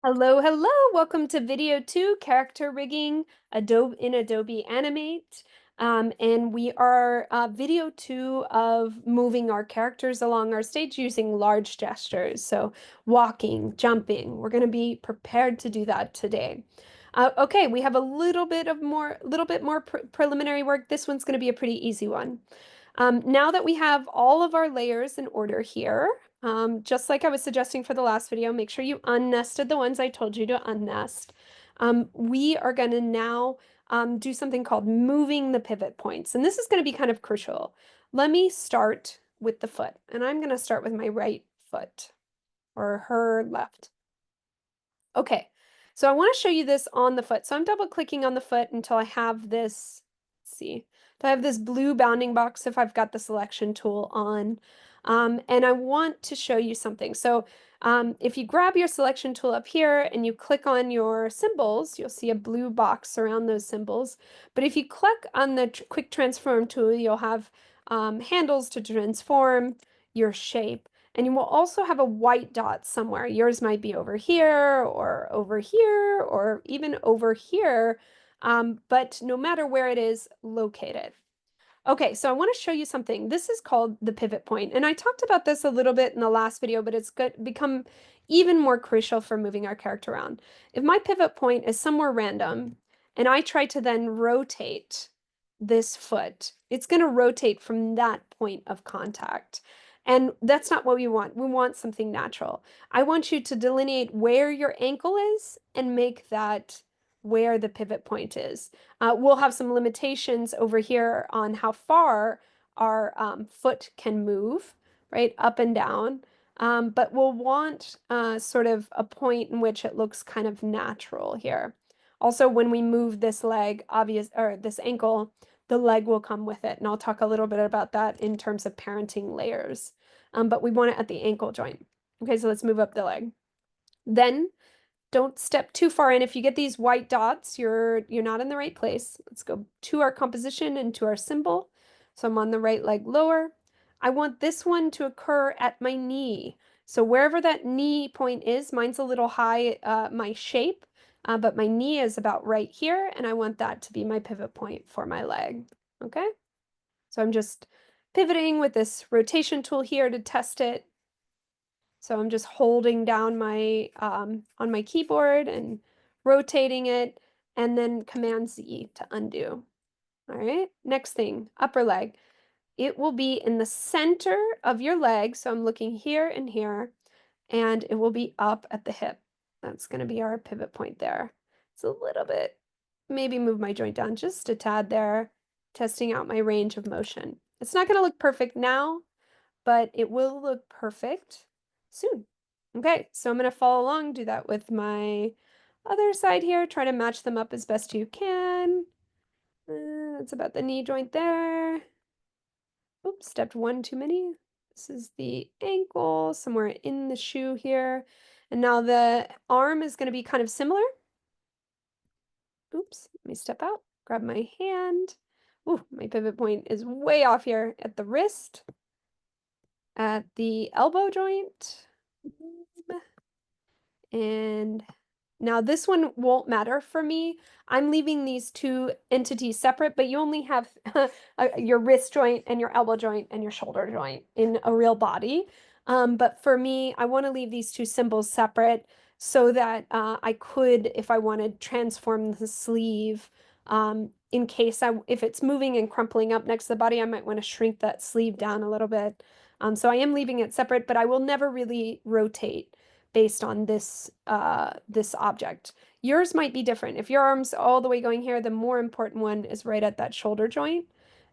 Hello, hello. Welcome to video 2, character rigging in Adobe Animate. And we are video 2 of moving our characters along our stage using large gestures. So walking, jumping. We're going to be prepared to do that today. Okay, we have a little bit more preliminary work. This one's going to be a pretty easy one. Now that we have all of our layers in order here, just like I was suggesting for the last video, make sure you unnested the ones I told you to unnest. We are going to now do something called moving the pivot points, and this is going to be kind of crucial. Let me start with the foot, and I'm going to start with my right foot, or her left. Okay, so I want to show you this on the foot. So I'm double clicking on the foot until I have this, let's see, I have this blue bounding box if I've got the selection tool on. And I want to show you something. So if you grab your selection tool up here and you click on your symbols, you'll see a blue box around those symbols. But if you click on the quick transform tool, you'll have handles to transform your shape. And you will also have a white dot somewhere. Yours might be over here, or even over here. But no matter where it is located. Okay, so I want to show you something. This is called the pivot point, and I talked about this a little bit in the last video, but it's become even more crucial for moving our character around. If my pivot point is somewhere random, and I try to then rotate this foot, it's going to rotate from that point of contact. And that's not what we want. We want something natural. I want you to delineate where your ankle is and make that where the pivot point is. We'll have some limitations over here on how far our foot can move, right, up and down. But we'll want sort of a point in which it looks kind of natural here. Also, when we move this leg, or this ankle, the leg will come with it. And I'll talk a little bit about that in terms of parenting layers. But we want it at the ankle joint. Okay, so let's move up the leg. Then don't step too far in. If you get these white dots, you're not in the right place. Let's go to our composition and to our symbol. So I'm on the right leg lower. I want this one to occur at my knee. So wherever that knee point is, mine's a little high, my shape, but my knee is about right here, and I want that to be my pivot point for my leg. Okay? So I'm just pivoting with this rotation tool here to test it. So I'm just holding down my on my keyboard and rotating it, and then Command Z to undo. All right, next thing, upper leg. It will be in the center of your leg, so I'm looking here and here, and it will be up at the hip. That's going to be our pivot point there. It's a little bit, maybe move my joint down just a tad there, testing out my range of motion. It's not going to look perfect now, but it will look perfect soon. Okay, so I'm going to follow along, do that with my other side here, try to match them up as best you can. That's about the knee joint there. Oops, stepped one too many. This is the ankle, somewhere in the shoe here. And now the arm is going to be kind of similar. Oops, let me step out, grab my hand. Ooh, my pivot point is way off here at the wrist, at the elbow joint. And now this one won't matter for me. I'm leaving these two entities separate, but you only have your wrist joint and your elbow joint and your shoulder joint in a real body. But for me, I want to leave these two symbols separate so that I could, if I wanted, transform the sleeve. In case if it's moving and crumpling up next to the body, I might want to shrink that sleeve down a little bit. So I am leaving it separate, but I will never really rotate based on this object. Yours might be different. If your arm's all the way going here, the more important one is right at that shoulder joint.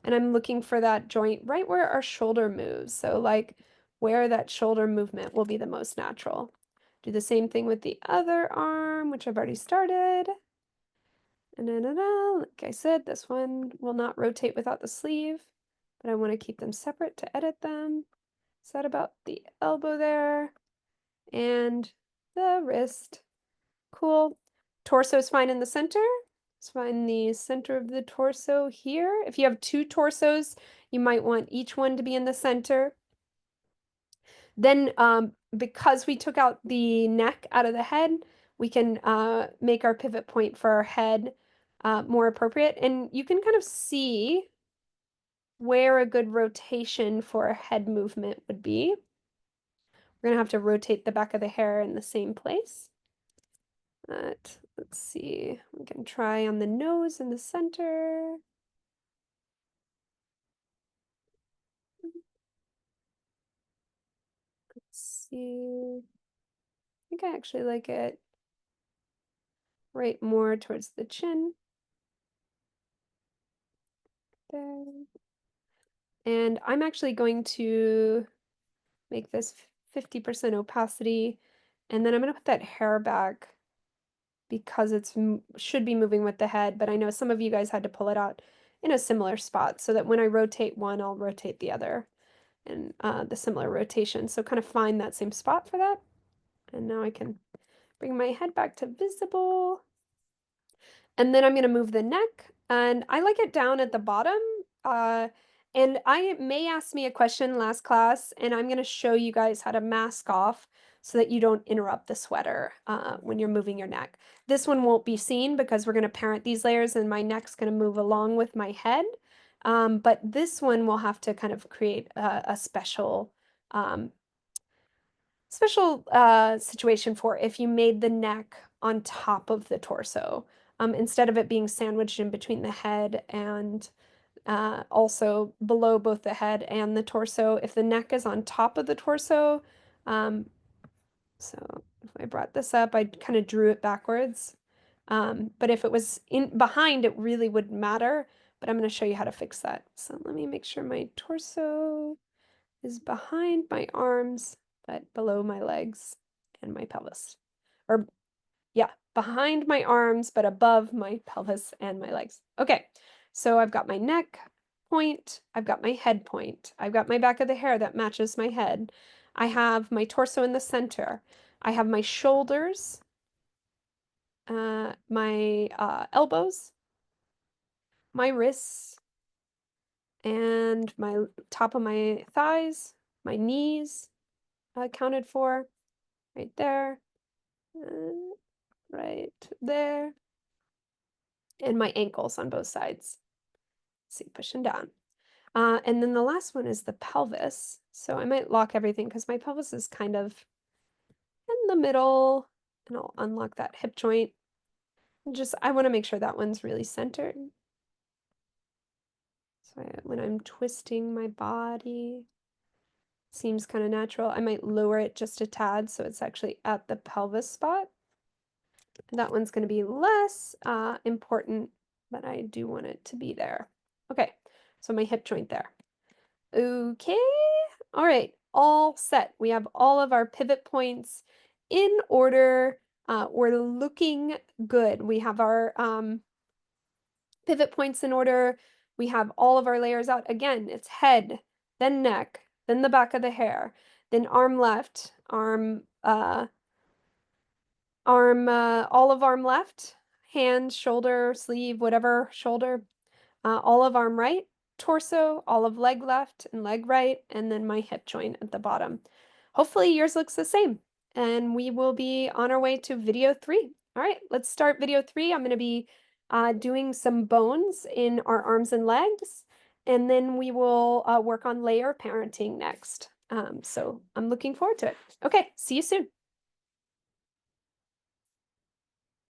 And I'm looking for that joint right where our shoulder moves. So like where that shoulder movement will be the most natural. Do the same thing with the other arm, which I've already started. Like I said, this one will not rotate without the sleeve, but I want to keep them separate to edit them. Is that about the elbow there? And the wrist. Cool. Torso is fine in the center. Let's find the center of the torso here. If you have two torsos, you might want each one to be in the center. Then because we took out the neck out of the head, we can make our pivot point for our head more appropriate. And you can kind of see where a good rotation for a head movement would be. We're gonna have to rotate the back of the hair in the same place. Let's see, we can try on the nose in the center. Let's see, I think I actually like it right more towards the chin. There. And I'm actually going to make this 50% opacity, and then I'm gonna put that hair back because it's should be moving with the head, but I know some of you guys had to pull it out in a similar spot so that when I rotate one, I'll rotate the other in the similar rotation. So kind of find that same spot for that. And now I can bring my head back to visible. And then I'm going to move the neck, and I like it down at the bottom. And I may ask me a question last class, and I'm going to show you guys how to mask off so that you don't interrupt the sweater when you're moving your neck. This one won't be seen because we're going to parent these layers, and my neck's going to move along with my head. But this one will have to kind of create a special um, situation for if you made the neck on top of the torso, instead of it being sandwiched in between the head and also below both the head and the torso. If the neck is on top of the torso, so if I brought this up, I kind of drew it backwards. But if it was in behind, it really wouldn't matter. But I'm going to show you how to fix that. So let me make sure my torso is behind my arms, but below my legs and my pelvis. Or, yeah, behind my arms, but above my pelvis and my legs. Okay, so I've got my neck point, I've got my head point, I've got my back of the hair that matches my head, I have my torso in the center, I have my shoulders, my elbows, my wrists, and my top of my thighs, my knees accounted for right there, uh, right there, and my ankles on both sides. Let's see, pushing down. And then the last one is the pelvis. So I might lock everything because my pelvis is kind of in the middle, and I'll unlock that hip joint. I want to make sure that one's really centered. So when I'm twisting my body, seems kind of natural. I might lower it just a tad so it's actually at the pelvis spot. That one's going to be less important, but I do want it to be there. Okay, so my hip joint there. Okay, all right, all set. We have all of our pivot points in order. We're looking good. We have our pivot points in order. We have all of our layers out. Again, it's head, then neck, then the back of the hair, then arm left, all of arm left, hand, shoulder, sleeve, whatever shoulder, all of arm right, torso, all of leg left and leg right, and then my hip joint at the bottom. Hopefully yours looks the same, and we will be on our way to video 3. All right, let's start video 3. I'm going to be doing some bones in our arms and legs, and then we will work on layer parenting next. So I'm looking forward to it. Okay, see you soon.